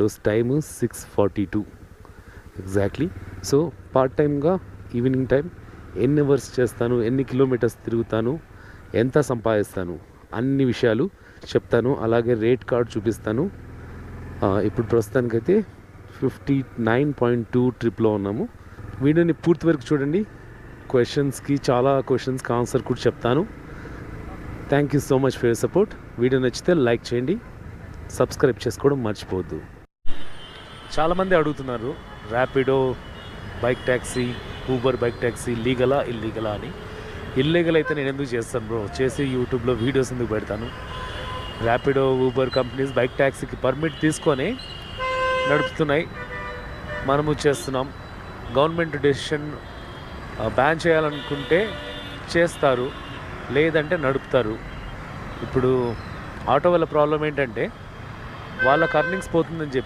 రోజు time 6:42 exactly. So part టైమ్గా evening time ఎన్ని అవర్స్ చేస్తాను, ఎన్ని కిలోమీటర్స్ తిరుగుతాను, ఎంత సంపాదిస్తాను అన్ని విషయాలు చెప్తాను. అలాగే రేట్ కార్డ్ చూపిస్తాను. ఇప్పుడు ప్రస్తుతానికైతే 59.2 ట్రిప్లో ఉన్నాము. వీడియోని పూర్తి వరకు చూడండి. చాలా క్వశ్చన్స్కి ఆన్సర్ కూడా చెప్తాను. Thank you so much for your support. Video నచ్చితే లైక్ చేయండి, సబ్స్క్రైబ్ చేసుకోవడం మర్చిపోవద్దు. చాలామంది అడుగుతున్నారు Rapido bike taxi, Uber bike taxi లీగలా ఇల్లీగలా అని. ఇల్లీగల్ అయితే నేను ఎందుకు చేస్తాను బ్రో, చేసి యూట్యూబ్లో వీడియోస్ ఎందుకు పెడతాను. ర్యాపిడో, ఊబర్ కంపెనీస్ బైక్ ట్యాక్సీకి పర్మిట్ తీసుకొని నడుపుతున్నాయి, మనము చేస్తున్నాం. గవర్నమెంట్ డెసిషన్ బ్యాన్ చేయాలనుకుంటే చేస్తారు, లేదంటే నడుపుతారు. ఇప్పుడు ఆటో వాళ్ళ ప్రాబ్లం ఏంటంటే వాళ్ళకి అర్నింగ్స్ పోతుందని చెప్పి